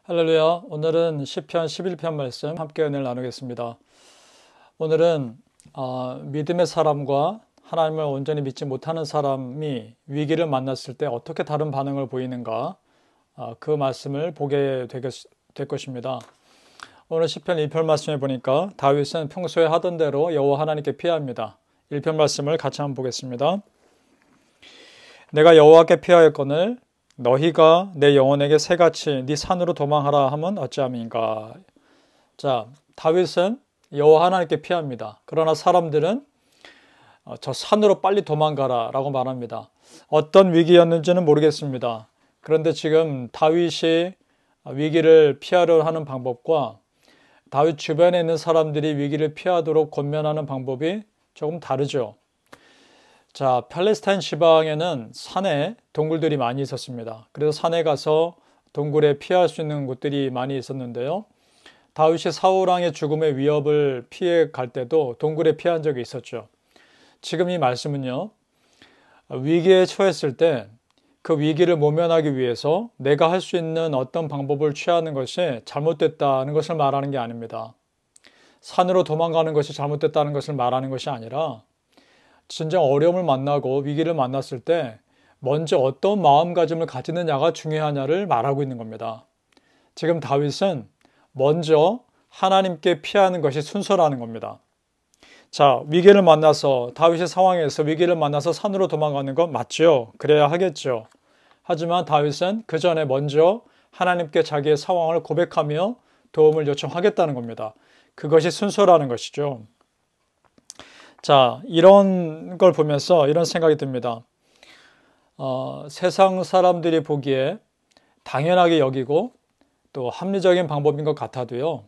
할렐루야. 오늘은 시편 11편 말씀 함께 은혜를 나누겠습니다. 오늘은 믿음의 사람과 하나님을 온전히 믿지 못하는 사람이 위기를 만났을 때 어떻게 다른 반응을 보이는가, 그 말씀을 보게 될 것입니다. 오늘 시편 1편 말씀에 보니까 다윗은 평소에 하던 대로 여호와 하나님께 피합니다. 1편 말씀을 같이 한번 보겠습니다. 내가 여호와께 피하였거늘 너희가 내 영혼에게 새같이 네 산으로 도망하라 하면 어찌함인가. 자, 다윗은 여호와 하나님께 피합니다. 그러나 사람들은 저 산으로 빨리 도망가라 라고 말합니다. 어떤 위기였는지는 모르겠습니다. 그런데 지금 다윗이 위기를 피하려 하는 방법과 다윗 주변에 있는 사람들이 위기를 피하도록 권면하는 방법이 조금 다르죠. 자, 팔레스타인 지방에는 산에 동굴들이 많이 있었습니다. 그래서 산에 가서 동굴에 피할 수 있는 곳들이 많이 있었는데요. 다윗이 사울 왕의 죽음의 위협을 피해 갈 때도 동굴에 피한 적이 있었죠. 지금 이 말씀은요, 위기에 처했을 때 그 위기를 모면하기 위해서 내가 할 수 있는 어떤 방법을 취하는 것이 잘못됐다는 것을 말하는 게 아닙니다. 산으로 도망가는 것이 잘못됐다는 것을 말하는 것이 아니라 진정 어려움을 만나고 위기를 만났을 때 먼저 어떤 마음가짐을 가지느냐가 중요하냐를 말하고 있는 겁니다. 지금 다윗은 먼저 하나님께 피하는 것이 순서라는 겁니다. 자, 위기를 만나서 다윗의 상황에서 위기를 만나서 산으로 도망가는 건 맞죠? 그래야 하겠죠. 하지만 다윗은 그 전에 먼저 하나님께 자기의 상황을 고백하며 도움을 요청하겠다는 겁니다. 그것이 순서라는 것이죠. 자, 이런 걸 보면서 이런 생각이 듭니다. 세상 사람들이 보기에 당연하게 여기고 또 합리적인 방법인 것 같아도요,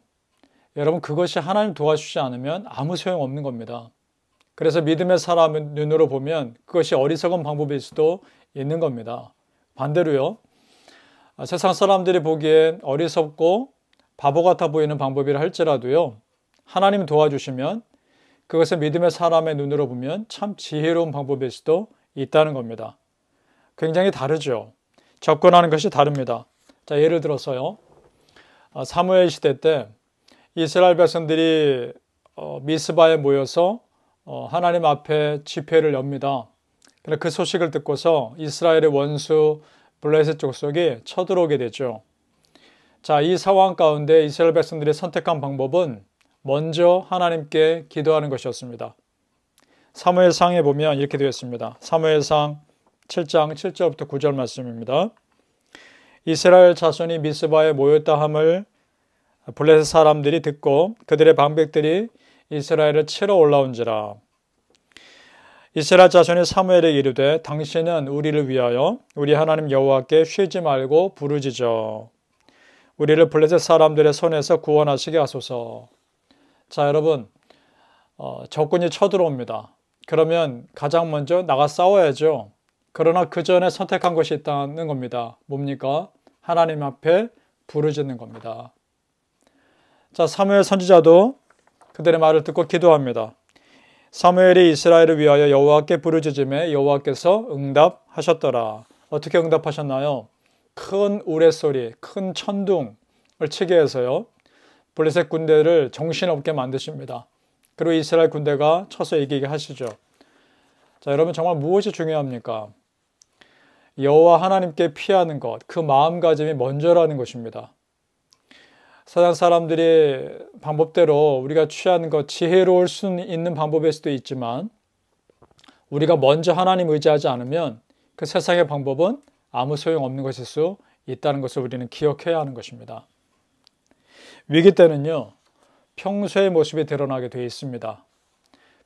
여러분, 그것이 하나님 도와주지 않으면 아무 소용없는 겁니다. 그래서 믿음의 사람의 눈으로 보면 그것이 어리석은 방법일 수도 있는 겁니다. 반대로요, 세상 사람들이 보기엔 어리석고 바보 같아 보이는 방법이라 할지라도요, 하나님 도와주시면 그것을 믿음의 사람의 눈으로 보면 참 지혜로운 방법일 수도 있다는 겁니다. 굉장히 다르죠. 접근하는 것이 다릅니다. 자, 예를 들어서요, 사무엘 시대 때 이스라엘 백성들이 미스바에 모여서 하나님 앞에 집회를 엽니다. 그 소식을 듣고서 이스라엘의 원수 블레셋 족속이 쳐들어오게 되죠. 자, 이 상황 가운데 이스라엘 백성들이 선택한 방법은 먼저 하나님께 기도하는 것이었습니다. 사무엘상에 보면 이렇게 되어 있습니다. 사무엘상 7장 7절부터 9절 말씀입니다. 이스라엘 자손이 미스바에 모였다 함을 블레셋 사람들이 듣고 그들의 방백들이 이스라엘을 치러 올라온지라. 이스라엘 자손이 사무엘에게 이르되 당신은 우리를 위하여 우리 하나님 여호와께 쉬지 말고 부르짖어 우리를 블레셋 사람들의 손에서 구원하시게 하소서. 자, 여러분, 적군이 쳐들어옵니다. 그러면 가장 먼저 나가 싸워야죠. 그러나 그 전에 선택한 것이 있다는 겁니다. 뭡니까? 하나님 앞에 부르짖는 겁니다. 자, 사무엘 선지자도 그들의 말을 듣고 기도합니다. 사무엘이 이스라엘을 위하여 여호와께 부르짖음에 여호와께서 응답하셨더라. 어떻게 응답하셨나요? 큰 우레소리, 큰 천둥을 치게 해서요, 블레셋 군대를 정신없게 만드십니다. 그리고 이스라엘 군대가 쳐서 이기게 하시죠. 자, 여러분, 정말 무엇이 중요합니까? 여호와 하나님께 피하는 것, 그 마음가짐이 먼저라는 것입니다. 세상 사람들이 방법대로 우리가 취하는 것, 지혜로울 수 있는 방법일 수도 있지만 우리가 먼저 하나님 의지하지 않으면 그 세상의 방법은 아무 소용없는 것일 수 있다는 것을 우리는 기억해야 하는 것입니다. 위기 때는요, 평소의 모습이 드러나게 되어 있습니다.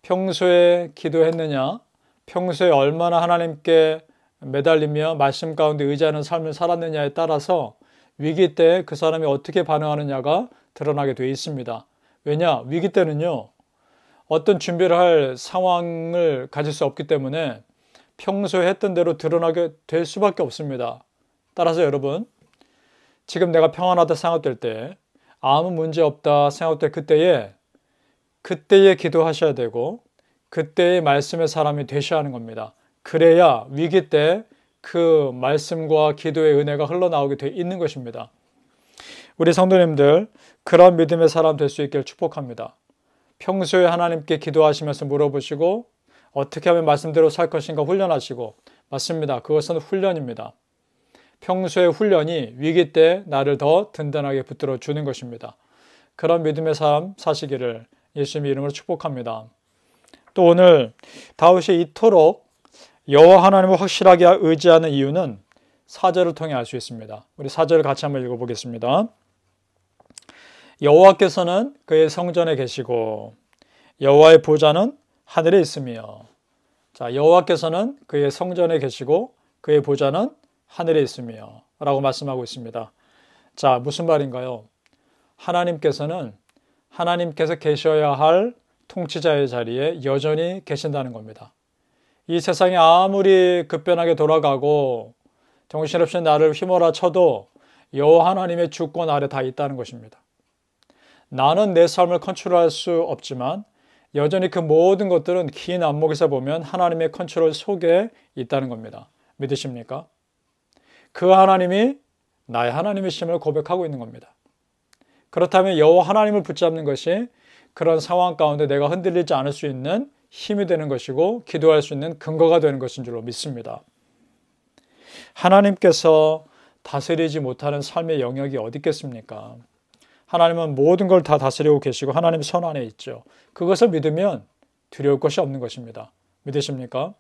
평소에 기도했느냐, 평소에 얼마나 하나님께 매달리며 말씀 가운데 의지하는 삶을 살았느냐에 따라서 위기 때 그 사람이 어떻게 반응하느냐가 드러나게 되어 있습니다. 왜냐? 위기 때는요, 어떤 준비를 할 상황을 가질 수 없기 때문에 평소에 했던 대로 드러나게 될 수밖에 없습니다. 따라서 여러분, 지금 내가 평안하다 생각될 때, 아무 문제 없다 생각될 그때에 기도하셔야 되고 그때의 말씀의 사람이 되셔야 하는 겁니다. 그래야 위기 때 그 말씀과 기도의 은혜가 흘러나오게 돼 있는 것입니다. 우리 성도님들 그런 믿음의 사람 될 수 있기를 축복합니다. 평소에 하나님께 기도하시면서 물어보시고 어떻게 하면 말씀대로 살 것인가 훈련하시고, 맞습니다. 그것은 훈련입니다. 평소의 훈련이 위기 때 나를 더 든든하게 붙들어 주는 것입니다. 그런 믿음의 삶 사시기를 예수님의 이름으로 축복합니다. 또 오늘 다윗이 이토록 여호와 하나님을 확실하게 의지하는 이유는 4절을 통해 알 수 있습니다. 우리 4절을 같이 한번 읽어보겠습니다. 여호와께서는 그의 성전에 계시고 여호와의 보좌는 하늘에 있으며. 자, 여호와께서는 그의 성전에 계시고 그의 보좌는 하늘에 있으며 라고 말씀하고 있습니다. 자, 무슨 말인가요? 하나님께서 계셔야 할 통치자의 자리에 여전히 계신다는 겁니다. 이 세상이 아무리 급변하게 돌아가고 정신없이 나를 휘몰아 쳐도 여호와 하나님의 주권 아래 다 있다는 것입니다. 나는 내 삶을 컨트롤할 수 없지만 여전히 그 모든 것들은 긴 안목에서 보면 하나님의 컨트롤 속에 있다는 겁니다. 믿으십니까? 그 하나님이 나의 하나님이심을 고백하고 있는 겁니다. 그렇다면 여호와 하나님을 붙잡는 것이 그런 상황 가운데 내가 흔들리지 않을 수 있는 힘이 되는 것이고 기도할 수 있는 근거가 되는 것인 줄로 믿습니다. 하나님께서 다스리지 못하는 삶의 영역이 어디 있겠습니까? 하나님은 모든 걸 다 다스리고 계시고 하나님 손 안에 있죠. 그것을 믿으면 두려울 것이 없는 것입니다. 믿으십니까?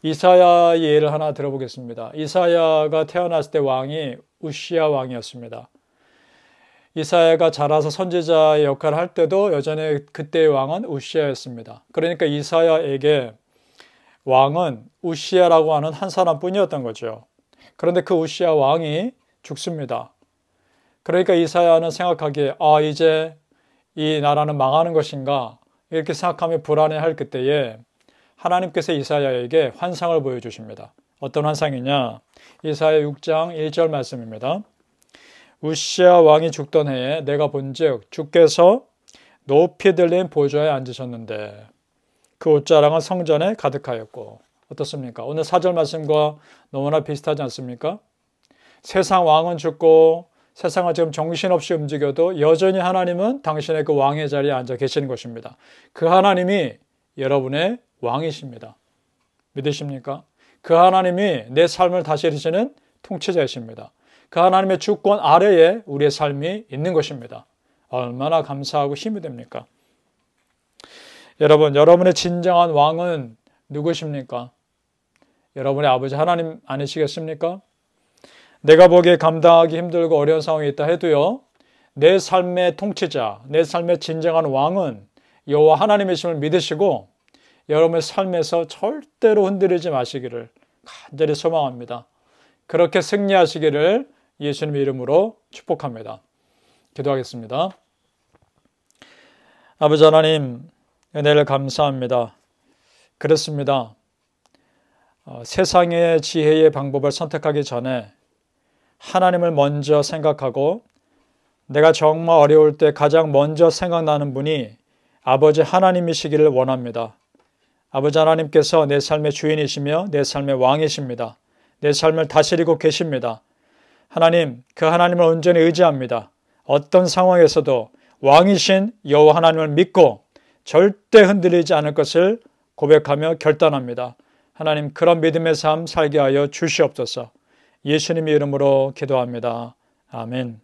이사야의 예를 하나 들어보겠습니다. 이사야가 태어났을 때 왕이 우시야 왕이었습니다. 이사야가 자라서 선지자의 역할을 할 때도 여전히 그때의 왕은 우시야였습니다. 그러니까 이사야에게 왕은 우시야라고 하는 한 사람뿐이었던 거죠. 그런데 그 우시야 왕이 죽습니다. 그러니까 이사야는 생각하기에 이제 이 나라는 망하는 것인가 이렇게 생각하며 불안해할 그때에 하나님께서 이사야에게 환상을 보여주십니다. 어떤 환상이냐? 이사야 6장 1절 말씀입니다. 우시야 왕이 죽던 해에 내가 본즉 주께서 높이 들린 보좌에 앉으셨는데 그 옷자락은 성전에 가득하였고. 어떻습니까? 오늘 4절 말씀과 너무나 비슷하지 않습니까? 세상 왕은 죽고 세상은 지금 정신없이 움직여도 여전히 하나님은 당신의 그 왕의 자리에 앉아 계시는 것입니다. 그 하나님이 여러분의 왕이십니다. 믿으십니까? 그 하나님이 내 삶을 다스리시는 통치자이십니다. 그 하나님의 주권 아래에 우리의 삶이 있는 것입니다. 얼마나 감사하고 힘이 됩니까? 여러분, 여러분의 진정한 왕은 누구십니까? 여러분의 아버지 하나님 아니시겠습니까? 내가 보기에 감당하기 힘들고 어려운 상황이 있다 해도요, 내 삶의 통치자, 내 삶의 진정한 왕은 여호와 하나님이심을 믿으시고 여러분의 삶에서 절대로 흔들리지 마시기를 간절히 소망합니다. 그렇게 승리하시기를 예수님의 이름으로 축복합니다. 기도하겠습니다. 아버지 하나님, 은혜를 감사합니다. 그렇습니다. 세상의 지혜의 방법을 선택하기 전에 하나님을 먼저 생각하고 내가 정말 어려울 때 가장 먼저 생각나는 분이 아버지 하나님이시기를 원합니다. 아버지 하나님께서 내 삶의 주인이시며 내 삶의 왕이십니다. 내 삶을 다스리고 계십니다. 하나님, 그 하나님을 온전히 의지합니다. 어떤 상황에서도 왕이신 여호와 하나님을 믿고 절대 흔들리지 않을 것을 고백하며 결단합니다. 하나님, 그런 믿음의 삶 살게 하여 주시옵소서. 예수님의 이름으로 기도합니다. 아멘.